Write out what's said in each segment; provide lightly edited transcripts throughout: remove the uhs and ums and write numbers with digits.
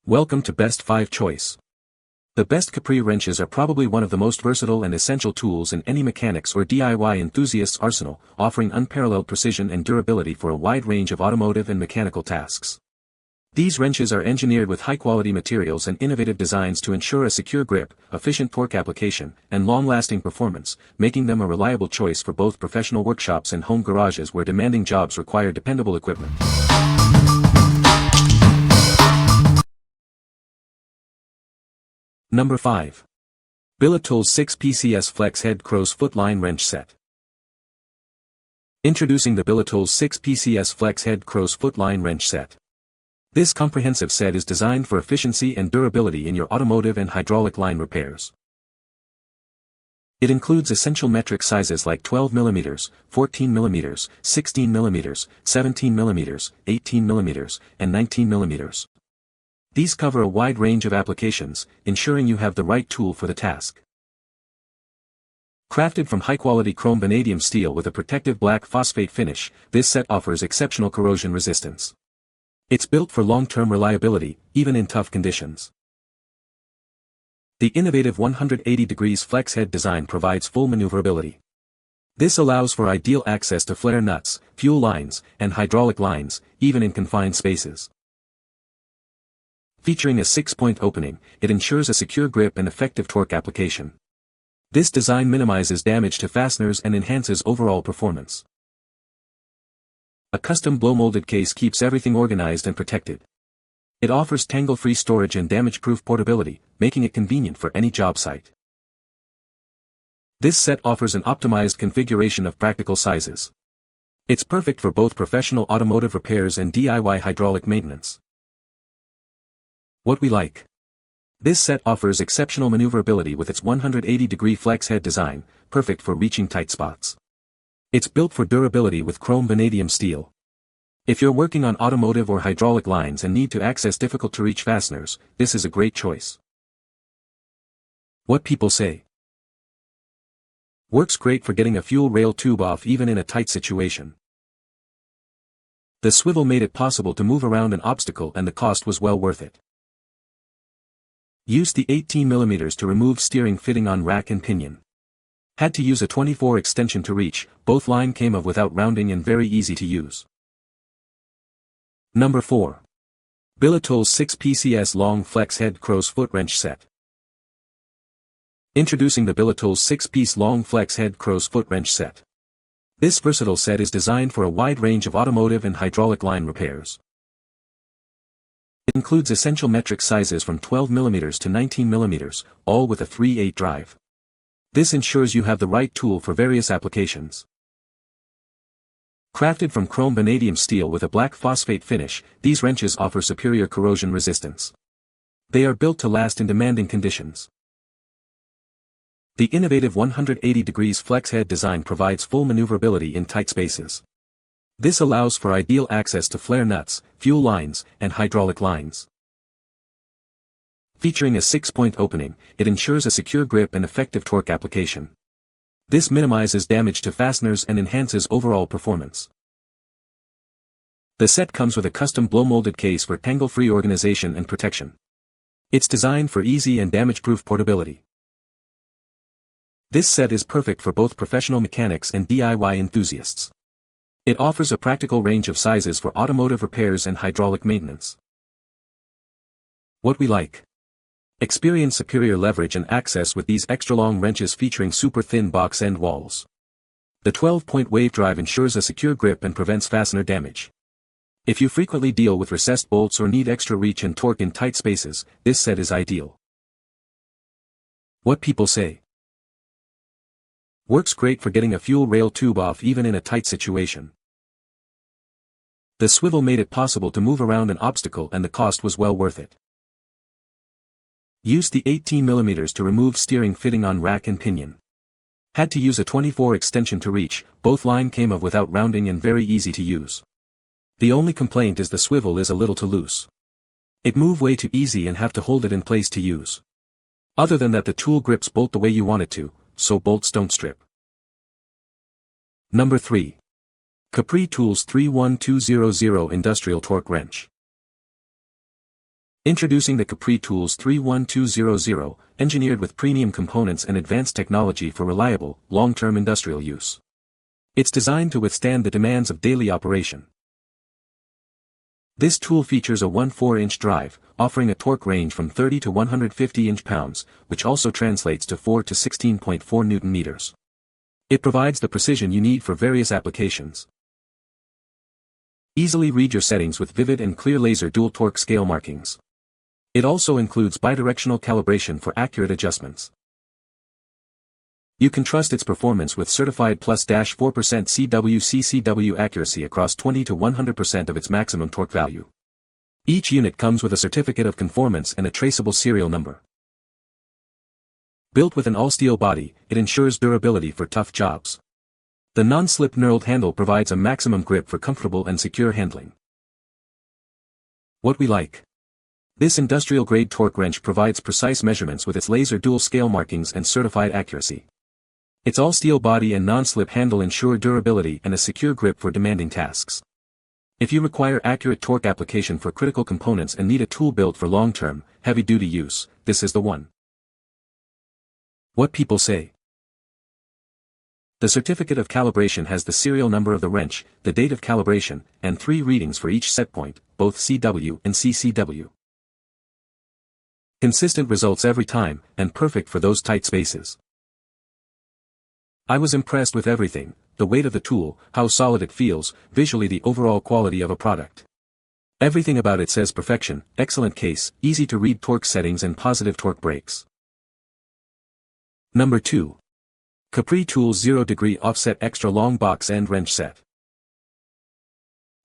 Welcome to Best 5 Choice. The best Capri wrenches are probably one of the most versatile and essential tools in any mechanics or DIY enthusiast's arsenal, offering unparalleled precision and durability for a wide range of automotive and mechanical tasks. These wrenches are engineered with high-quality materials and innovative designs to ensure a secure grip, efficient torque application, and long-lasting performance, making them a reliable choice for both professional workshops and home garages where demanding jobs require dependable equipment. Number 5. BILITOOLS 6PCS Flex Head Crow's Foot Line Wrench Set. Introducing the BILITOOLS 6PCS Flex Head Crow's Foot Line Wrench Set. This comprehensive set is designed for efficiency and durability in your automotive and hydraulic line repairs. It includes essential metric sizes like 12mm, 14mm, 16mm, 17mm, 18mm, and 19mm. These cover a wide range of applications, ensuring you have the right tool for the task. Crafted from high-quality chrome vanadium steel with a protective black phosphate finish, this set offers exceptional corrosion resistance. It's built for long-term reliability, even in tough conditions. The innovative 180 degrees flex head design provides full maneuverability. This allows for ideal access to flare nuts, fuel lines, and hydraulic lines, even in confined spaces. Featuring a 6-point opening, it ensures a secure grip and effective torque application. This design minimizes damage to fasteners and enhances overall performance. A custom blow-molded case keeps everything organized and protected. It offers tangle-free storage and damage-proof portability, making it convenient for any job site. This set offers an optimized configuration of practical sizes. It's perfect for both professional automotive repairs and DIY hydraulic maintenance. What we like. This set offers exceptional maneuverability with its 180-degree flex head design, perfect for reaching tight spots. It's built for durability with chrome vanadium steel. If you're working on automotive or hydraulic lines and need to access difficult-to-reach fasteners, this is a great choice. What people say. Works great for getting a fuel rail tube off even in a tight situation. The swivel made it possible to move around an obstacle and the cost was well worth it. Used the 18mm to remove steering fitting on rack and pinion. Had to use a 24 extension to reach, both line came of without rounding and very easy to use. Number 4. BILITOOLS 6PCS Long Flex Head Crow's Foot Wrench Set. Introducing the BILITOOLS 6-piece Long Flex Head Crow's Foot Wrench Set. This versatile set is designed for a wide range of automotive and hydraulic line repairs. It includes essential metric sizes from 12mm to 19mm, all with a 3/8 drive. This ensures you have the right tool for various applications. Crafted from chrome vanadium steel with a black phosphate finish, these wrenches offer superior corrosion resistance. They are built to last in demanding conditions. The innovative 180 degrees flex head design provides full maneuverability in tight spaces. This allows for ideal access to flare nuts, fuel lines, and hydraulic lines. Featuring a 6-point opening, it ensures a secure grip and effective torque application. This minimizes damage to fasteners and enhances overall performance. The set comes with a custom blow-molded case for tangle-free organization and protection. It's designed for easy and damage-proof portability. This set is perfect for both professional mechanics and DIY enthusiasts. It offers a practical range of sizes for automotive repairs and hydraulic maintenance. What we like. Experience superior leverage and access with these extra-long wrenches featuring super-thin box end walls. The 12-point wave drive ensures a secure grip and prevents fastener damage. If you frequently deal with recessed bolts or need extra reach and torque in tight spaces, this set is ideal. What people say. Works great for getting a fuel rail tube off even in a tight situation. The swivel made it possible to move around an obstacle and the cost was well worth it. Used the 18mm to remove steering fitting on rack and pinion. Had to use a 24 extension to reach, both line came of without rounding and very easy to use. The only complaint is the swivel is a little too loose. It move way too easy and have to hold it in place to use. Other than that the tool grips bolt the way you want it to, so bolts don't strip. Number 3. Capri Tools 31200 Industrial Torque Wrench. Introducing the Capri Tools 31200, engineered with premium components and advanced technology for reliable, long-term industrial use. It's designed to withstand the demands of daily operation. This tool features a 1/4-inch drive, offering a torque range from 30 to 150 inch-pounds, which also translates to 4 to 16.4 Newton-meters. It provides the precision you need for various applications. Easily read your settings with vivid and clear laser dual torque scale markings. It also includes bidirectional calibration for accurate adjustments. You can trust its performance with certified +4% CW/CCW accuracy across 20 to 100% of its maximum torque value. Each unit comes with a certificate of conformance and a traceable serial number. Built with an all-steel body, it ensures durability for tough jobs. The non-slip knurled handle provides a maximum grip for comfortable and secure handling. What we like. This industrial-grade torque wrench provides precise measurements with its laser dual scale markings and certified accuracy. Its all-steel body and non-slip handle ensure durability and a secure grip for demanding tasks. If you require accurate torque application for critical components and need a tool built for long-term, heavy-duty use, this is the one. What people say. The certificate of calibration has the serial number of the wrench, the date of calibration, and 3 readings for each set point, both CW and CCW. Consistent results every time, and perfect for those tight spaces. I was impressed with everything: the weight of the tool, how solid it feels, visually the overall quality of a product. Everything about it says perfection, excellent case, easy to read torque settings and positive torque breaks. Number 2. Capri Tools 0° Offset Extra Long Box End Wrench Set.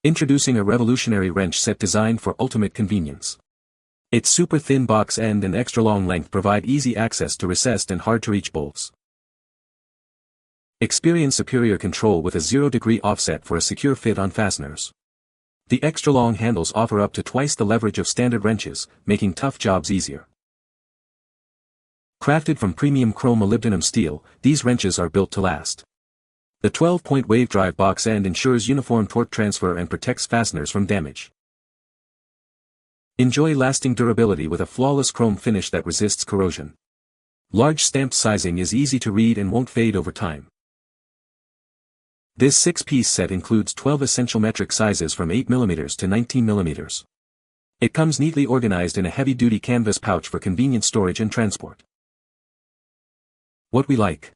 Introducing a revolutionary wrench set designed for ultimate convenience. Its super thin box end and extra long length provide easy access to recessed and hard-to-reach bolts. Experience superior control with a 0° offset for a secure fit on fasteners. The extra long handles offer up to twice the leverage of standard wrenches, making tough jobs easier. Crafted from premium chrome molybdenum steel, these wrenches are built to last. The 12-point wave drive box end ensures uniform torque transfer and protects fasteners from damage. Enjoy lasting durability with a flawless chrome finish that resists corrosion. Large stamped sizing is easy to read and won't fade over time. This 6-piece set includes 12 essential metric sizes from 8mm to 19mm. It comes neatly organized in a heavy-duty canvas pouch for convenient storage and transport. What we like.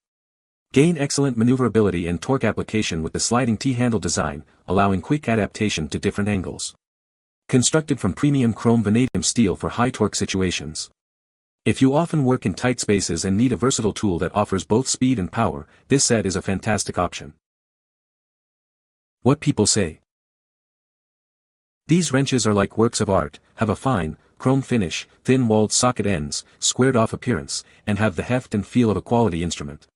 Gain excellent maneuverability and torque application with the sliding T-handle design, allowing quick adaptation to different angles. Constructed from premium chrome vanadium steel for high torque situations. If you often work in tight spaces and need a versatile tool that offers both speed and power, this set is a fantastic option. What people say. These wrenches are like works of art, have a fine, chrome finish, thin-walled socket ends, squared-off appearance, and have the heft and feel of a quality instrument.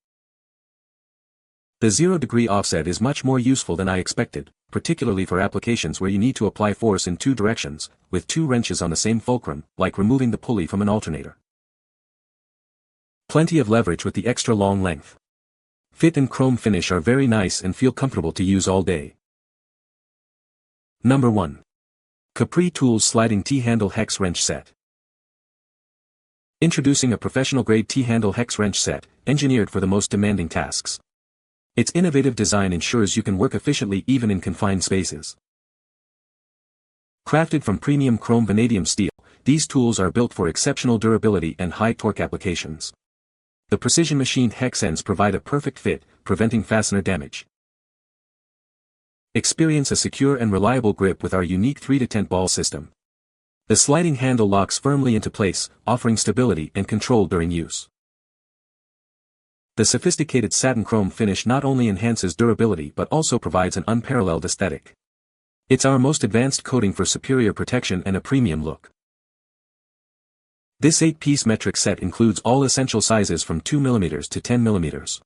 The 0° offset is much more useful than I expected, particularly for applications where you need to apply force in 2 directions, with 2 wrenches on the same fulcrum, like removing the pulley from an alternator. Plenty of leverage with the extra long length. Fit and chrome finish are very nice and feel comfortable to use all day. Number 1. Capri Tools Sliding T-Handle Hex Wrench Set. Introducing a professional-grade T-handle hex wrench set, engineered for the most demanding tasks. Its innovative design ensures you can work efficiently even in confined spaces. Crafted from premium chrome vanadium steel, these tools are built for exceptional durability and high torque applications. The precision-machined hex ends provide a perfect fit, preventing fastener damage. Experience a secure and reliable grip with our unique 3-to-10 ball system. The sliding handle locks firmly into place, offering stability and control during use. The sophisticated satin chrome finish not only enhances durability but also provides an unparalleled aesthetic. It's our most advanced coating for superior protection and a premium look. This 8-piece metric set includes all essential sizes from 2mm to 10mm.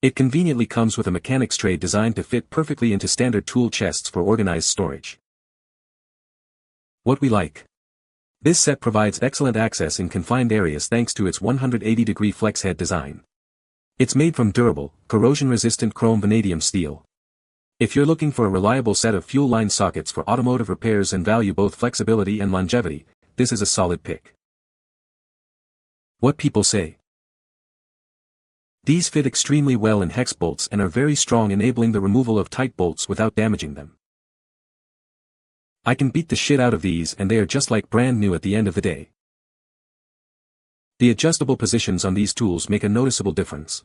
It conveniently comes with a mechanic's tray designed to fit perfectly into standard tool chests for organized storage. What we like. This set provides excellent access in confined areas thanks to its 180° flex head design. It's made from durable, corrosion-resistant chrome vanadium steel. If you're looking for a reliable set of fuel line sockets for automotive repairs and value both flexibility and longevity, this is a solid pick. What people say. These fit extremely well in hex bolts and are very strong, enabling the removal of tight bolts without damaging them. I can beat the shit out of these and they are just like brand new at the end of the day. The adjustable positions on these tools make a noticeable difference.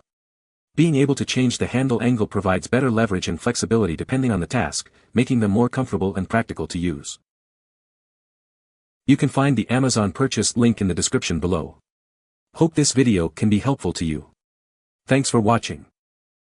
Being able to change the handle angle provides better leverage and flexibility depending on the task, making them more comfortable and practical to use. You can find the Amazon purchase link in the description below. Hope this video can be helpful to you. Thanks for watching.